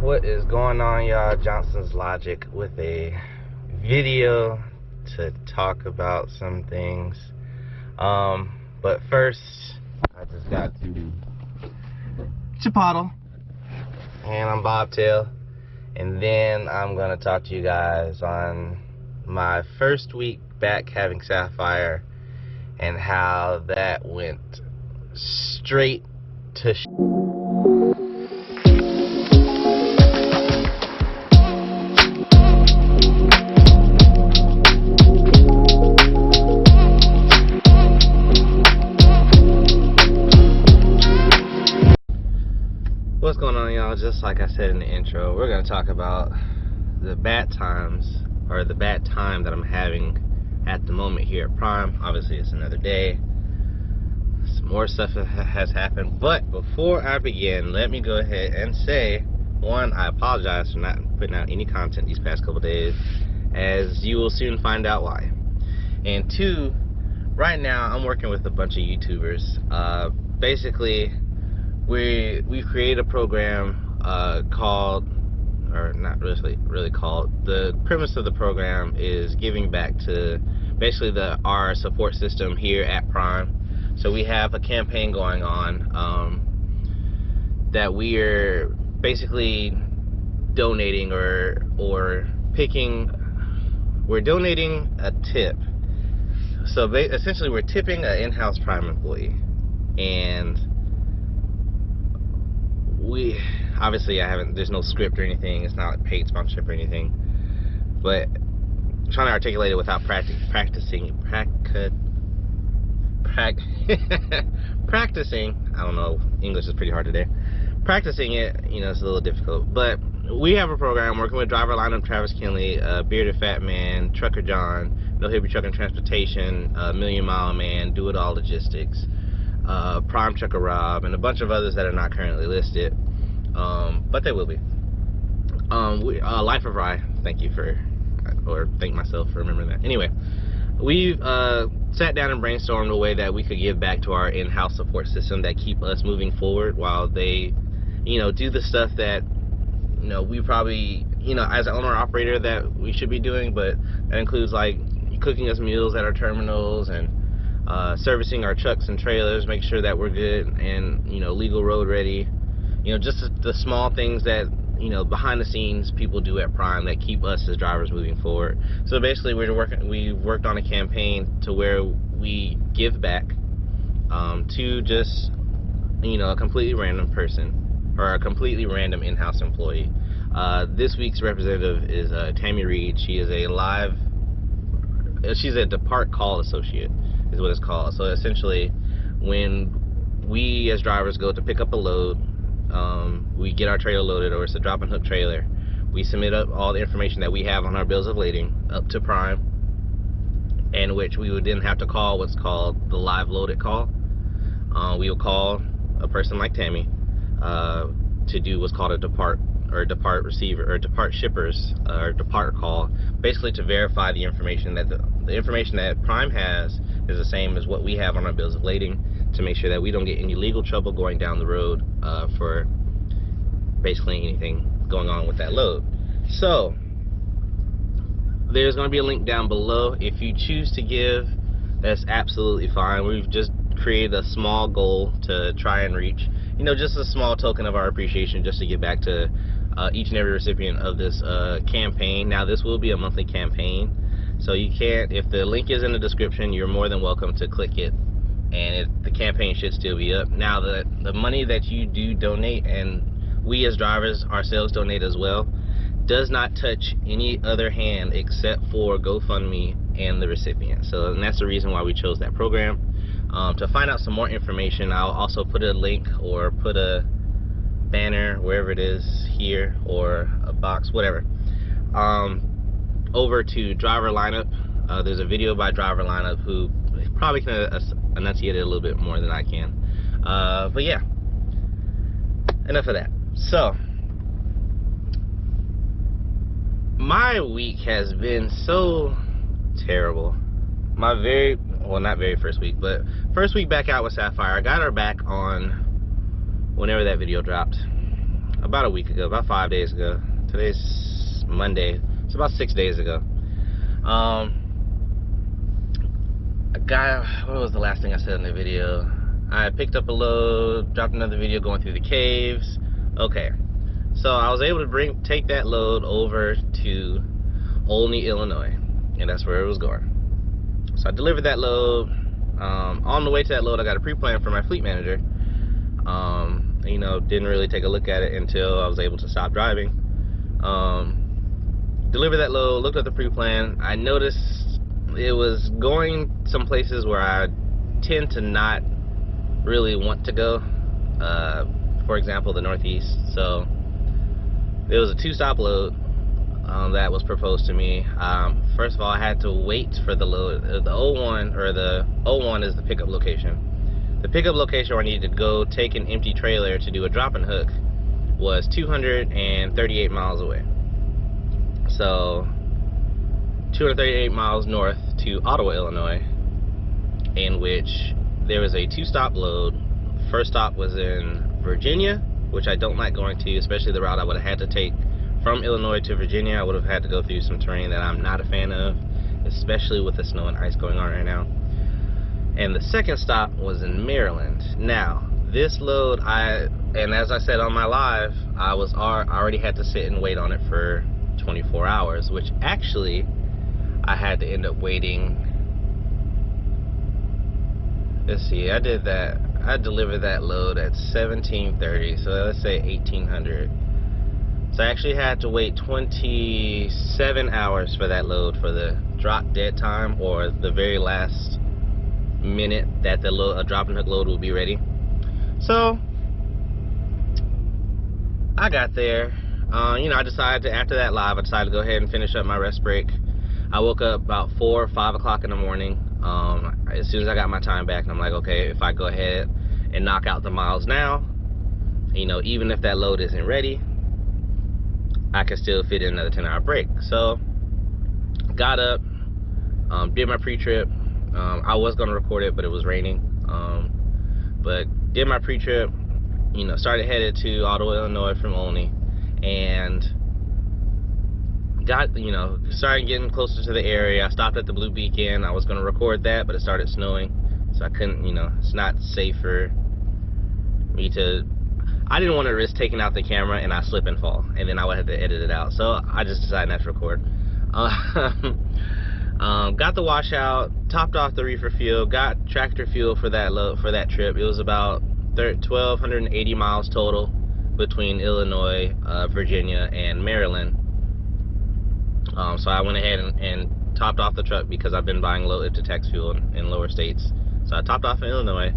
What is going on, y'all? Johnson's Logic with a video to talk about some things. But first, I just got to Chipotle, and I'm Bobtail, and then I'm gonna talk to you guys on my first week back having Sapphire and how that went straight to What's going on, y'all? Just like I said in the intro, we're going to talk about the bad times, or the bad time that I'm having at the moment here at Prime. Obviously, it's another day. Some more stuff has happened. But before I begin, let me go ahead and say, one, I apologize for not putting out any content these past couple days, as you will soon find out why. And two, right now I'm working with a bunch of YouTubers. Basically, we created a program called, or not really called, the premise of the program is giving back to basically our support system here at Prime. So we have a campaign going on that we are basically donating or picking, we're donating a tip. So essentially we're tipping an in-house Prime employee, and we obviously there's no script or anything. It's not like paid sponsorship or anything, but I'm trying to articulate it without practicing. I don't know, English is pretty hard today. Practicing it, it's a little difficult. But we have a program working with Driver Lineup, Travis Kinley, Bearded Fat Man, Trucker John, No Hippie Truck and Transportation, Million Mile Man, Do It All Logistics, Prime Trucker Rob, and a bunch of others that are not currently listed, but they will be. Life of Rye, thank myself for remembering that. Anyway, we've sat down and brainstormed a way that we could give back to our in-house support system that keep us moving forward while they, do the stuff that, we probably, as an owner-operator that we should be doing, but that includes like cooking us meals at our terminals and servicing our trucks and trailers, make sure that we're good and legal road ready. Just the small things that behind the scenes people do at Prime that keep us as drivers moving forward. So basically, we worked on a campaign to where we give back to just a completely random person or a completely random in-house employee. This week's representative is Tammy Reed. She's a depart call associate is what it's called. So essentially, when we as drivers go to pick up a load, we get our trailer loaded, or it's a drop and hook trailer, we submit up all the information that we have on our bills of lading up to Prime, in which we would then have to call what's called the live loaded call. We will call a person like Tammy to do what's called a depart receiver or depart shippers or depart call, basically to verify the information that the information that Prime has is the same as what we have on our bills of lading, to make sure that we don't get any legal trouble going down the road for basically anything going on with that load. So there's going to be a link down below. If you choose to give, that's absolutely fine. We've just created a small goal to try and reach, just a small token of our appreciation, just to get back to each and every recipient of this campaign. Now, this will be a monthly campaign, so you can't, if the link is in the description, you're more than welcome to click it, and the campaign should still be up. Now, the money that you do donate, and we as drivers ourselves donate as well, does not touch any other hand except for GoFundMe and the recipient. So, and that's the reason why we chose that program. To find out some more information, I'll also put a link or put a banner wherever it is here, or a box, whatever, over to Driver Lineup. There's a video by Driver Lineup who probably can enunciate it a little bit more than I can. But yeah, enough of that. So my week has been so terrible. My not very first week, but first week back out with Sapphire, I got her back on whenever that video dropped. about a week ago, about 5 days ago. Today's Monday. It's about 6 days ago. A guy, what was the last thing I said in the video? I picked up a load, dropped another video going through the caves. Okay, so I was able to take that load over to Olney, Illinois, and that's where it was going. So I delivered that load. On the way to that load, I got a pre-plan from my fleet manager. You know, didn't really take a look at it until I was able to stop driving. Delivered that load, looked at the pre-plan. I noticed it was going some places where I tend to not really want to go. For example, the Northeast. So there was a 2-stop load that was proposed to me. First of all, I had to wait for the load. The 01, or the 01 is the pickup location. The pickup location where I needed to go take an empty trailer to do a drop and hook was 238 miles away. So 238 miles north to Ottawa, Illinois, in which there was a 2-stop load. First stop was in Virginia, which I don't like going to, especially the route I would have had to take from Illinois to Virginia. I would have had to go through some terrain that I'm not a fan of, especially with the snow and ice going on right now. And the second stop was in Maryland. Now, this load, and as I said on my live, I already had to sit and wait on it for 24 hours, which actually I had to end up waiting. Let's see, I delivered that load at 1730, so let's say 1800. So I actually had to wait 27 hours for that load, for the drop dead time, or the very last minute that a drop and hook load will be ready. So I got there. You know, I decided to, after that live, I decided to go ahead and finish up my rest break. I woke up about 4 or 5 o'clock in the morning. As soon as I got my time back, and I'm like, okay, if I go ahead and knock out the miles now, you know, even if that load isn't ready, I can still fit in another 10-hour break. So got up, did my pre-trip. I was going to record it, but it was raining. But did my pre-trip, you know, headed to Ottawa, Illinois from Olney, and started getting closer to the area. I stopped at the Blue Beacon. I was going to record that, but it started snowing, so I couldn't, you know, it's not safe for me to, I didn't want to risk taking out the camera and I slip and fall, and then I would have to edit it out, so I just decided not to record. Got the washout, topped off the reefer fuel, got tractor fuel for that trip. It was about 1,280 miles total between Illinois, Virginia, and Maryland. So I went ahead and topped off the truck because I've been buying low to-tax fuel in lower states. So I topped off in Illinois,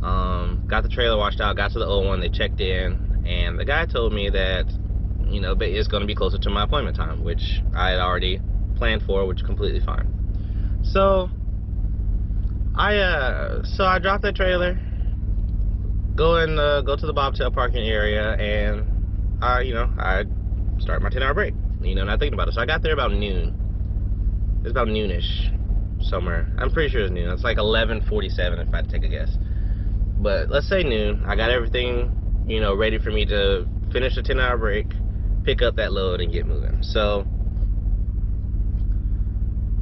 got the trailer washed out, got to the 01, they checked in, and the guy told me that, you know, it's going to be closer to my appointment time, which I had already planned for, which is completely fine. So I dropped that trailer, go to the bobtail parking area, and I start my 10-hour break. You know, not thinking about it. So I got there about noon. It's about noonish somewhere. I'm pretty sure it's noon. It's like 11:47 if I had to take a guess. But let's say noon. I got everything, you know, ready for me to finish the 10-hour break, pick up that load, and get moving. So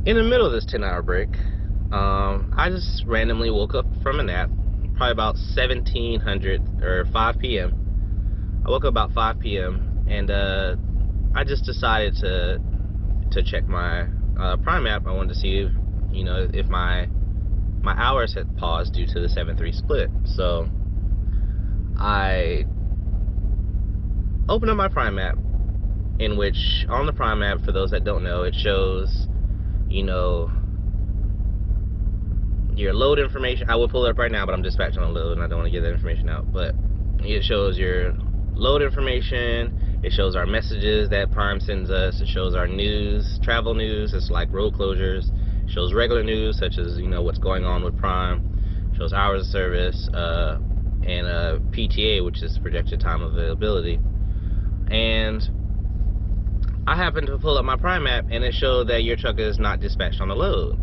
in the middle of this 10-hour break, I just randomly woke up from a nap, probably about 1700 or 5 p.m. I woke up about 5 p.m. and I just decided to check my Prime app. I wanted to see if, you know, if my hours had paused due to the 7-3 split. So I opened up my Prime app, in which on the Prime app, for those that don't know, it shows, you know, your load information. I will pull it up right now, but I'm dispatching on load and I don't want to get that information out. But it shows your load information. It shows our messages that Prime sends us. It shows our news, travel news. It's like road closures. It shows regular news, such as, you know, what's going on with Prime. It shows hours of service, and PTA, which is projected time availability. And I happened to pull up my Prime app, and it showed that your truck is not dispatched on the load.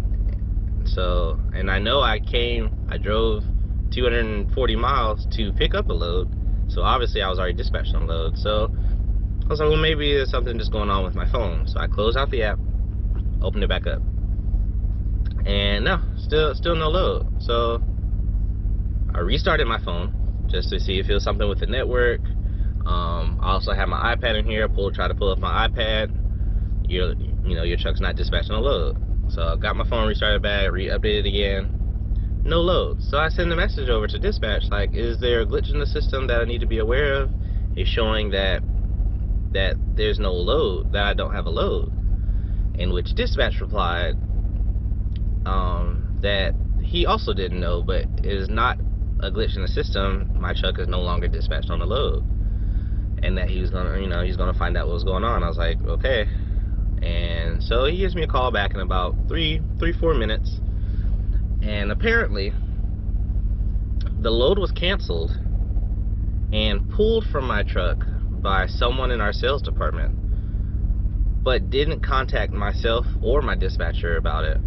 So, and I know I drove 240 miles to pick up a load So obviously I was already dispatched on load. So I was like, well, maybe there's something just going on with my phone. So I closed out the app, opened it back up, and no, still no load. So I restarted my phone just to see if it was something with the network. I also have my iPad in here. Try to pull up my iPad. Your truck's not dispatching a load. So I got my phone restarted back, re-updated again. No load. So I send a message over to dispatch like, is there a glitch in the system that I need to be aware of? It's showing that there's no load, that I don't have a load. In which dispatch replied that he also didn't know, but it is not a glitch in the system. My truck is no longer dispatched on the load, and that he was gonna, he's gonna find out what was going on. I was like, okay. And so he gives me a call back in about 3-4 minutes, and apparently the load was canceled and pulled from my truck by someone in our sales department, but didn't contact myself or my dispatcher about it,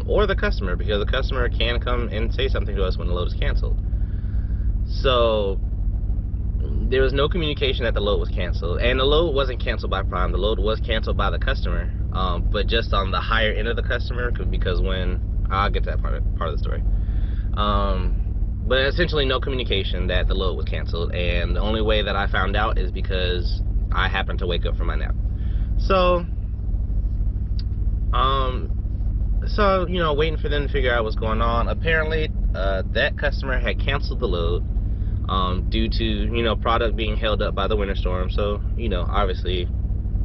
or the customer, because the customer can come and say something to us when the load is canceled. So there was no communication that the load was canceled, and the load wasn't canceled by Prime. The load was canceled by the customer, but just on the higher end of the customer, because when I'll get to that part of the story. But essentially no communication that the load was canceled, and the only way that I found out is because I happened to wake up from my nap. So waiting for them to figure out what's going on. Apparently that customer had canceled the load due to product being held up by the winter storm. So obviously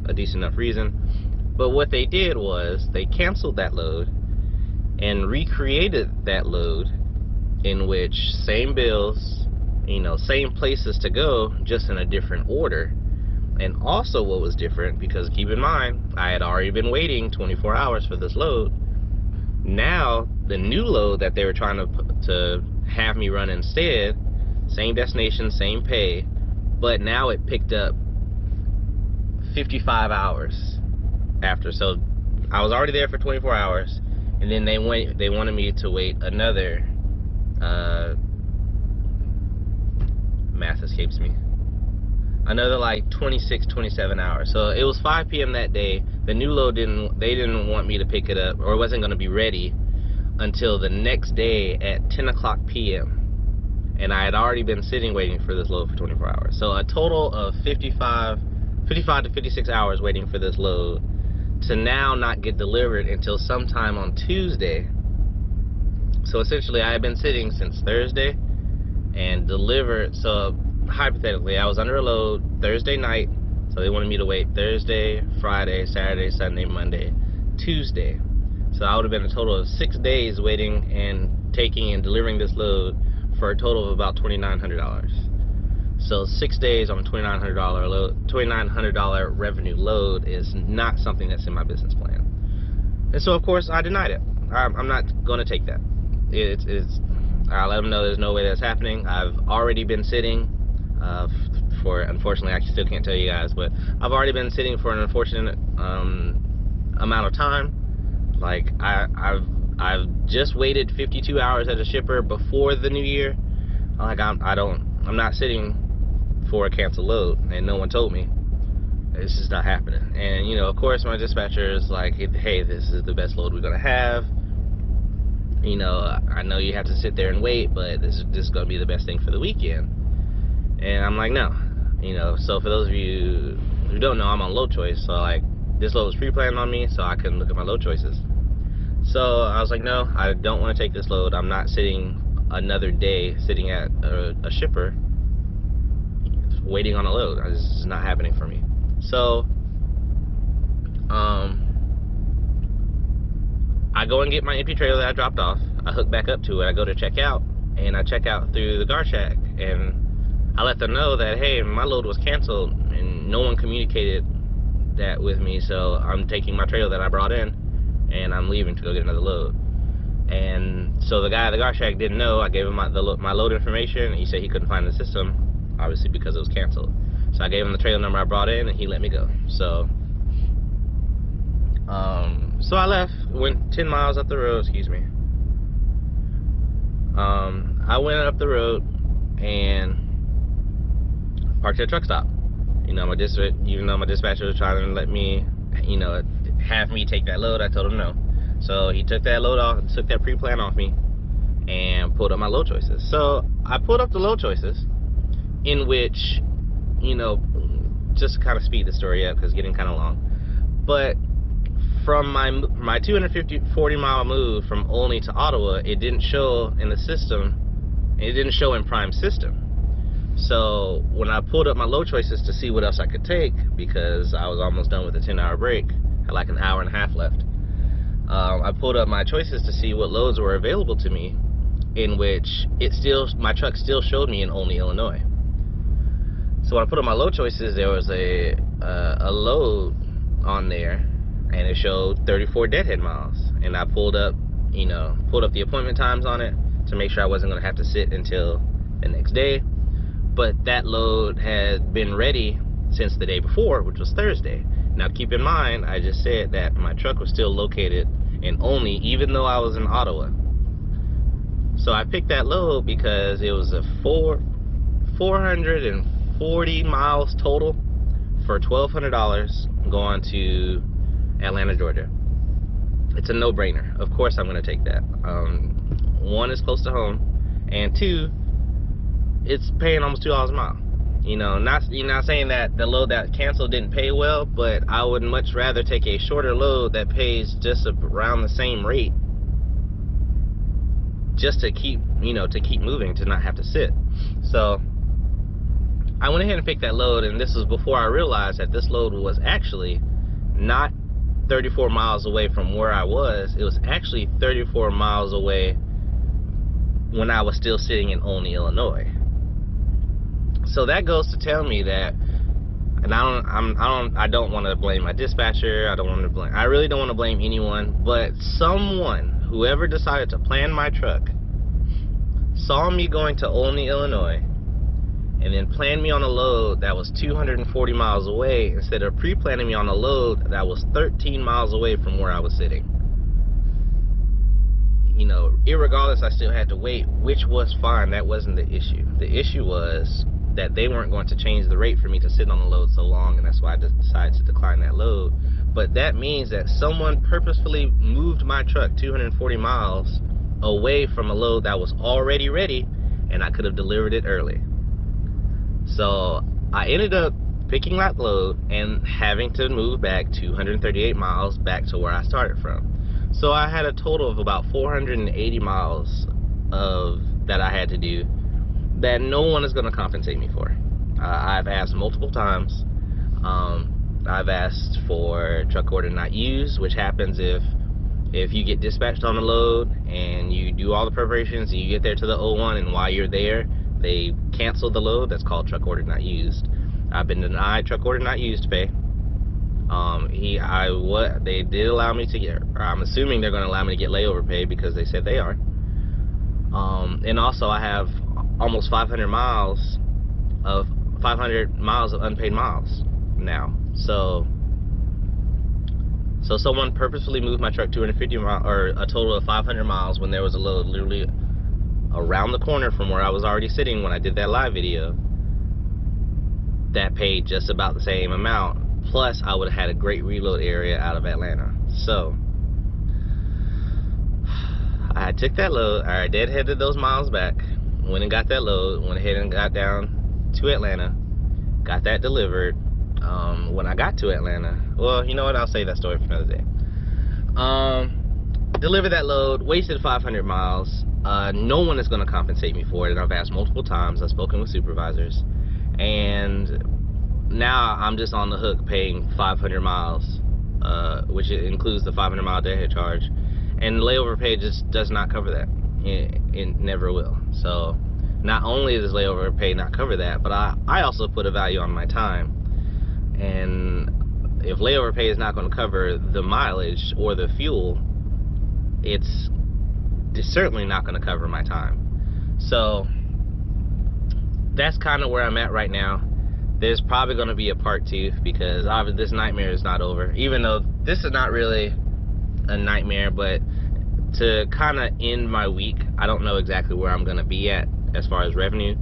a decent enough reason. But what they did was they canceled that load and recreated that load, in which same bills, same places to go, just in a different order. And also what was different, because keep in mind, I had already been waiting 24 hours for this load. Now, the new load that they were trying to have me run instead, same destination, same pay, but now it picked up 55 hours after. So I was already there for 24 hours, and then they wanted me to wait another, math escapes me, another like 26-27 hours. So it was 5 p.m. that day. The new load they didn't want me to pick it up, or it wasn't going to be ready until the next day at 10 o'clock p.m. and I had already been sitting waiting for this load for 24 hours. So a total of 55 to 56 hours waiting for this load to now not get delivered until sometime on Tuesday. So essentially I had been sitting since Thursday and delivered. So hypothetically, I was under a load Thursday night, so they wanted me to wait Thursday, Friday, Saturday, Sunday, Monday, Tuesday. So I would have been a total of 6 days waiting and taking and delivering this load for a total of about $2,900. So 6 days on a $2,900 load, $2,900 revenue load is not something that's in my business plan. And so of course I denied it. I'm not going to take that. I let them know there's no way that's happening. I've already been sitting for, unfortunately, I still can't tell you guys, but I've already been sitting for an unfortunate amount of time. Like I've just waited 52 hours as a shipper before the new year. Like I'm not sitting for a canceled load, and no one told me. It's just not happening. And of course my dispatcher is like, hey, this is the best load we're gonna have. I know you have to sit there and wait, but this is going to be the best thing for the weekend. And I'm like, no. So for those of you who don't know, I'm on load choice. So like, this load was pre-planned on me, so I couldn't look at my load choices. So I was like, no, I don't want to take this load. I'm not sitting another day sitting at a shipper waiting on a load. This is not happening for me. So I go and get my empty trailer that I dropped off. I hook back up to it. I go to check out, and I check out through the guard shack, and I let them know that, hey, my load was canceled, and no one communicated that with me, so I'm taking my trailer that I brought in, and I'm leaving to go get another load. And so the guy at the guard shack didn't know. I gave him my load information, and he said he couldn't find the system, obviously because it was canceled. So I gave him the trailer number I brought in, and he let me go. So so I left, went 10 miles up the road, excuse me. I went up the road, and parked at a truck stop. You know, even though my dispatcher was trying to let me, you know, have me take that load, I told him no. So he took that load off, took that pre-plan off me, and pulled up my load choices. So I pulled up the load choices, in which, you know, just to kind of speed the story up because it's getting kind of long. But from my 40 mile move from Olney to Ottawa, it didn't show in the system. It didn't show in Prime system. So when I pulled up my load choices to see what else I could take, because I was almost done with a 10-hour break, had like an hour and a half left, I pulled up my choices to see what loads were available to me, in which my truck still showed me in Olney, Illinois. So when I put up my load choices, there was a load on there, and it showed 34 deadhead miles. And I pulled up the appointment times on it to make sure I wasn't going to have to sit until the next day. But that load had been ready since the day before, which was Thursday. Now keep in mind, I just said that my truck was still located in Olney, even though I was in Ottawa. So I picked that load because it was a 440 miles total for $1,200 going to Atlanta, Georgia. It's a no-brainer. Of course I'm going to take that. One, is close to home, and two, it's paying almost $2 a mile. You know, not saying that the load that canceled didn't pay well, but I would much rather take a shorter load that pays just around the same rate, just to keep moving, to not have to sit. So I went ahead and picked that load, and this was before I realized that this load was actually not 34 miles away from where I was. It was actually 34 miles away when I was still sitting in Olney, Illinois. So that goes to tell me that, and I don't want to blame my dispatcher. I really don't want to blame anyone, but whoever decided to plan my truck, saw me going to Olney, Illinois, and then planned me on a load that was 240 miles away instead of pre-planning me on a load that was 13 miles away from where I was sitting. You know, irregardless, I still had to wait, which was fine. That wasn't the issue. The issue was that they weren't going to change the rate for me to sit on the load so long, and that's why I decided to decline that load. But that means that someone purposefully moved my truck 240 miles away from a load that was already ready, and I could have delivered it early. So I ended up picking that load and having to move back 238 miles back to where I started from. So I had a total of about 480 miles that I had to do that no one is going to compensate me for. I've asked multiple times. I've asked for truck order not used, which happens if you get dispatched on the load and you do all the preparations and you get there to the 01, and while you're there they cancel the load. That's called truck order not used. I've been denied truck order not used pay. They did allow me to get, or I'm assuming they're going to allow me to get layover pay because they said they are. And also I have almost 500 miles of unpaid miles now. So someone purposefully moved my truck 250 miles, or a total of 500 miles, when there was a load literally around the corner from where I was already sitting when I did that live video that paid just about the same amount. Plus, I would have had a great reload area out of Atlanta. So I took that load. I deadheaded those miles back, went and got that load, went ahead and got down to Atlanta, got that delivered. When I got to Atlanta, well, you know what, I'll save that story for another day. Delivered that load, wasted 500 miles. No one is going to compensate me for it, and I've asked multiple times. I've spoken with supervisors, and now I'm just on the hook paying 500 miles, which includes the 500 mile deadhead charge, and layover pay just does not cover that. It never will. So not only does layover pay not cover that, but I also put a value on my time, and if layover pay is not going to cover the mileage or the fuel, it's certainly not going to cover my time. So that's kind of where I'm at right now. There's probably going to be a part 2 because obviously this nightmare is not over, even though this is not really a nightmare. But to kind of end my week, I don't know exactly where I'm going to be at as far as revenue.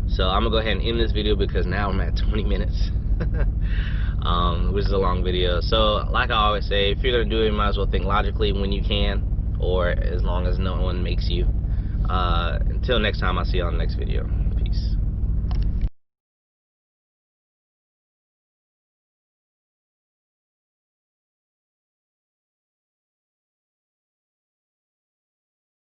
So I'm gonna go ahead and end this video because now I'm at 20 minutes. Which is a long video. So like I always say, if you're gonna do it, you might as well think logically when you can, or as long as no one makes you. Until next time, I'll see you on the next video.